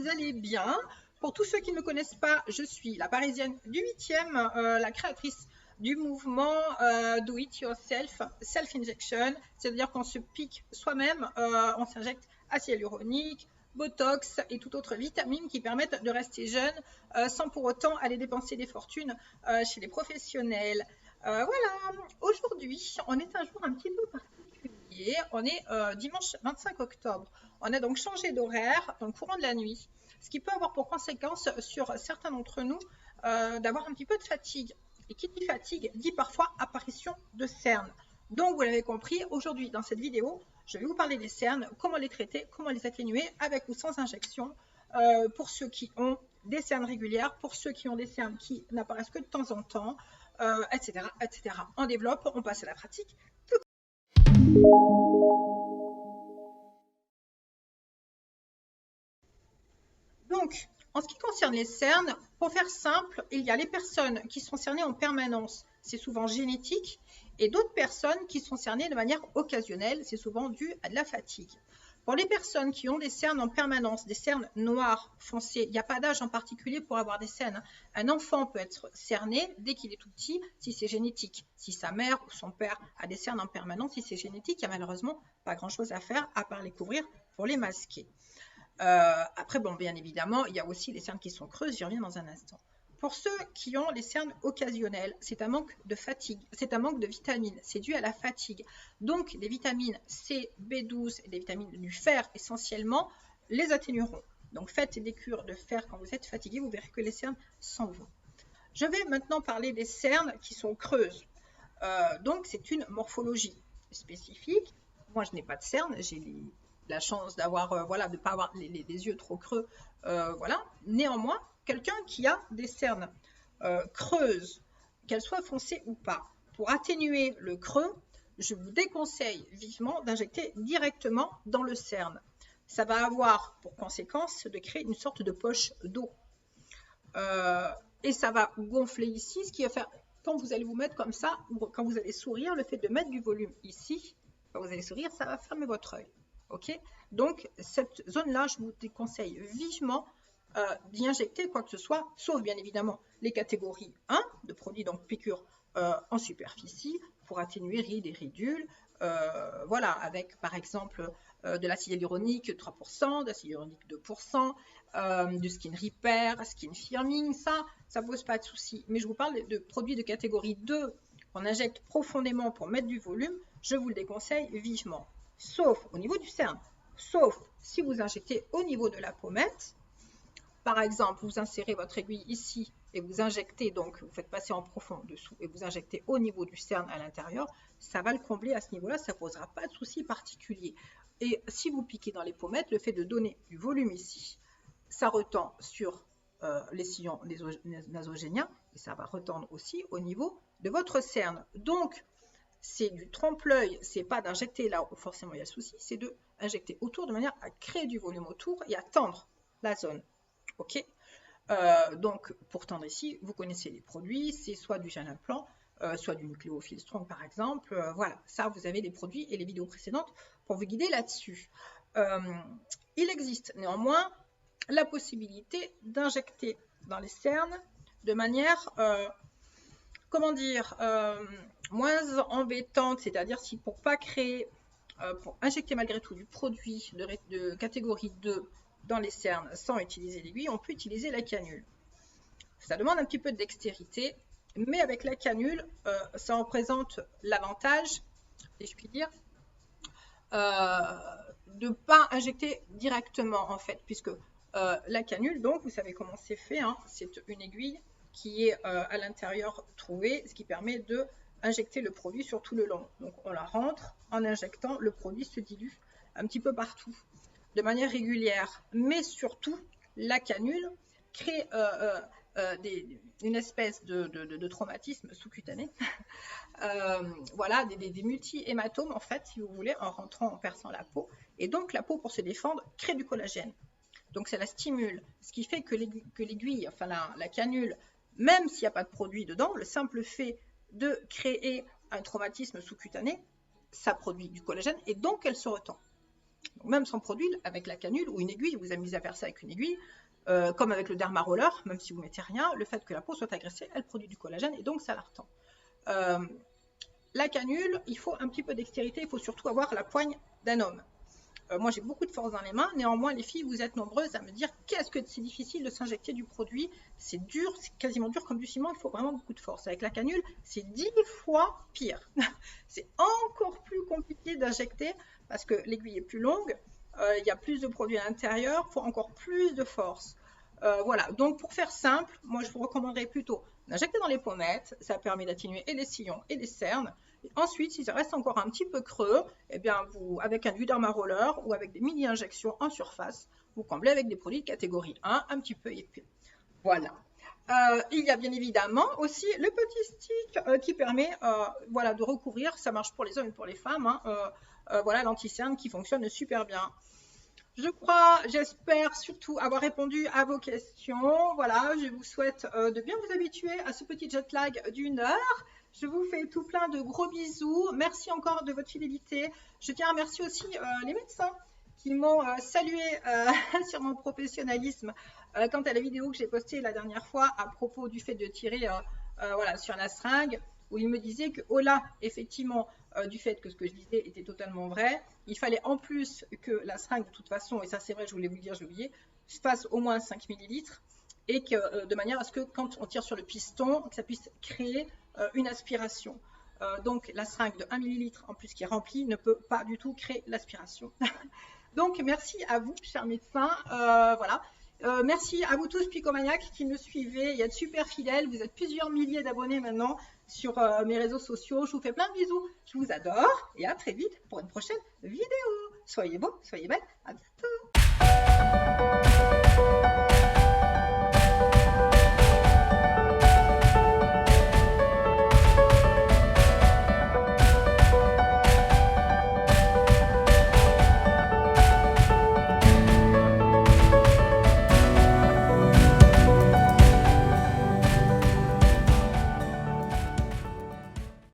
vous allez bien. Pour tous ceux qui ne me connaissent pas, je suis la Parisienne du 8e, la créatrice du mouvement Do It Yourself, Self-Injection, c'est-à-dire qu'on se pique soi-même, on s'injecte acide hyaluronique, Botox et toute autre vitamine qui permettent de rester jeune sans pour autant aller dépenser des fortunes chez les professionnels. Voilà, aujourd'hui, on est un jour un petit peu particulier. On est dimanche 25 octobre. On a donc changé d'horaire dans le courant de la nuit, ce qui peut avoir pour conséquence sur certains d'entre nous d'avoir un petit peu de fatigue. Et qui dit fatigue dit parfois apparition de cernes. Donc vous l'avez compris, aujourd'hui dans cette vidéo, je vais vous parler des cernes, comment les traiter, comment les atténuer avec ou sans injection, pour ceux qui ont des cernes régulières, pour ceux qui ont des cernes qui n'apparaissent que de temps en temps, etc., etc. On développe, on passe à la pratique. Donc, en ce qui concerne les cernes, pour faire simple, il y a les personnes qui sont cernées en permanence, c'est souvent génétique, et d'autres personnes qui sont cernées de manière occasionnelle, c'est souvent dû à de la fatigue. Pour les personnes qui ont des cernes en permanence, des cernes noires, foncées, il n'y a pas d'âge en particulier pour avoir des cernes. Un enfant peut être cerné dès qu'il est tout petit, si c'est génétique. Si sa mère ou son père a des cernes en permanence, si c'est génétique, il n'y a malheureusement pas grand-chose à faire à part les couvrir pour les masquer. Après, bon, bien évidemment, il y a aussi les cernes qui sont creuses, j'y reviens dans un instant. Pour ceux qui ont les cernes occasionnelles, c'est un manque de fatigue, c'est un manque de vitamines, c'est dû à la fatigue. Donc, les vitamines C, B12 et des vitamines du fer essentiellement les atténueront. Donc, faites des cures de fer quand vous êtes fatigué, vous verrez que les cernes s'en vont. Je vais maintenant parler des cernes qui sont creuses. Donc, c'est une morphologie spécifique. Moi, je n'ai pas de cernes, j'ai la chance d'avoir, voilà, de ne pas avoir les yeux trop creux. Voilà. Néanmoins, quelqu'un qui a des cernes creuses, qu'elles soient foncées ou pas, pour atténuer le creux, je vous déconseille vivement d'injecter directement dans le cerne. Ça va avoir pour conséquence de créer une sorte de poche d'eau. Et ça va gonfler ici, ce qui va faire, quand vous allez vous mettre comme ça, ou quand vous allez sourire, le fait de mettre du volume ici, quand vous allez sourire, ça va fermer votre œil. Ok? Donc, cette zone-là, je vous déconseille vivement d'y injecter quoi que ce soit, sauf bien évidemment les catégories 1 de produits, donc piqûres en superficie, pour atténuer rides et ridules. Voilà, avec par exemple de l'acide hyaluronique 3%, d'acide hyaluronique 2%, du skin repair, skin firming, ça ne pose pas de souci. Mais je vous parle de produits de catégorie 2 qu'on injecte profondément pour mettre du volume, je vous le déconseille vivement. Sauf au niveau du cerne, sauf si vous injectez au niveau de la pommette. Par exemple, vous insérez votre aiguille ici et vous injectez, donc vous faites passer en profond dessous et vous injectez au niveau du cerne à l'intérieur, ça va le combler à ce niveau-là, ça ne posera pas de souci particulier. Et si vous piquez dans les pommettes, le fait de donner du volume ici, ça retend sur les sillons nasogéniens et ça va retendre aussi au niveau de votre cerne. Donc, c'est du trompe-l'œil, c'est pas d'injecter là où forcément il y a le souci, c'est d'injecter autour de manière à créer du volume autour et à tendre la zone. Ok, donc pour tendre ici, vous connaissez les produits, c'est soit du gel implant, soit du nucléophile strong par exemple. Voilà, ça vous avez des produits et les vidéos précédentes pour vous guider là-dessus. Il existe néanmoins la possibilité d'injecter dans les cernes de manière, comment dire, moins embêtante, c'est-à-dire si pour pas créer, pour injecter malgré tout du produit de catégorie 2 dans les cernes sans utiliser l'aiguille, on peut utiliser la canule. Ça demande un petit peu de dextérité, mais avec la canule, ça représente l'avantage, si je puis dire, de ne pas injecter directement en fait, puisque la canule, donc vous savez comment c'est fait, hein, c'est une aiguille qui est à l'intérieur trouvée, ce qui permet de injecter le produit sur tout le long. Donc on la rentre, en injectant, le produit se dilue un petit peu partout, de manière régulière. Mais surtout, la canule crée une espèce de traumatisme sous-cutané, voilà, des multi-hématomes en fait, si vous voulez, en rentrant, en perçant la peau. Et donc la peau, pour se défendre, crée du collagène. Donc ça la stimule, ce qui fait que l'aiguille, enfin la canule, même s'il n'y a pas de produit dedans, le simple fait de créer un traumatisme sous-cutané, ça produit du collagène et donc elle se retend. Donc, même sans produit, avec la canule ou une aiguille, vous amusez à faire ça avec une aiguille, comme avec le derma roller, même si vous mettez rien, le fait que la peau soit agressée, elle produit du collagène et donc ça la retend. La canule, il faut un petit peu d'extérité, il faut surtout avoir la poigne d'un homme. Moi, j'ai beaucoup de force dans les mains. Néanmoins, les filles, vous êtes nombreuses à me dire qu'est-ce que c'est difficile de s'injecter du produit. C'est dur, c'est quasiment dur comme du ciment. Il faut vraiment beaucoup de force. Avec la canule, c'est 10 fois pire. C'est encore plus compliqué d'injecter parce que l'aiguille est plus longue. Il y a plus de produits à l'intérieur. Il faut encore plus de force. Voilà. Donc, pour faire simple, moi, je vous recommanderais plutôt d'injecter dans les pommettes. Ça permet d'atténuer et les sillons et les cernes. Et ensuite, si ça reste encore un petit peu creux, eh bien avec un derma roller ou avec des mini-injections en surface, vous comblez avec des produits de catégorie 1, un petit peu épais. Voilà. Il y a bien évidemment aussi le petit stick qui permet voilà, de recouvrir, ça marche pour les hommes et pour les femmes, hein, voilà l'anti-cerne qui fonctionne super bien. Je crois, j'espère surtout avoir répondu à vos questions. Voilà, je vous souhaite de bien vous habituer à ce petit jet lag d'1 heure. Je vous fais tout plein de gros bisous. Merci encore de votre fidélité. Je tiens à remercier aussi les médecins qui m'ont salué sur mon professionnalisme quant à la vidéo que j'ai postée la dernière fois à propos du fait de tirer voilà, sur la seringue, où ils me disaient que, au-delà, effectivement, du fait que ce que je disais était totalement vrai, il fallait en plus que la seringue, de toute façon, et ça c'est vrai, je voulais vous le dire, j'ai oublié, fasse au moins 5 millilitres, et que de manière à ce que quand on tire sur le piston, que ça puisse créer une aspiration. Donc la seringue de 1 millilitre en plus qui est remplie ne peut pas du tout créer l'aspiration. Donc merci à vous, chers médecins. Voilà. Merci à vous tous Picomaniacs qui me suivez, il y a de super fidèles, vous êtes plusieurs milliers d'abonnés maintenant sur mes réseaux sociaux. Je vous fais plein de bisous, je vous adore et à très vite pour une prochaine vidéo. Soyez beaux, soyez belles, à bientôt.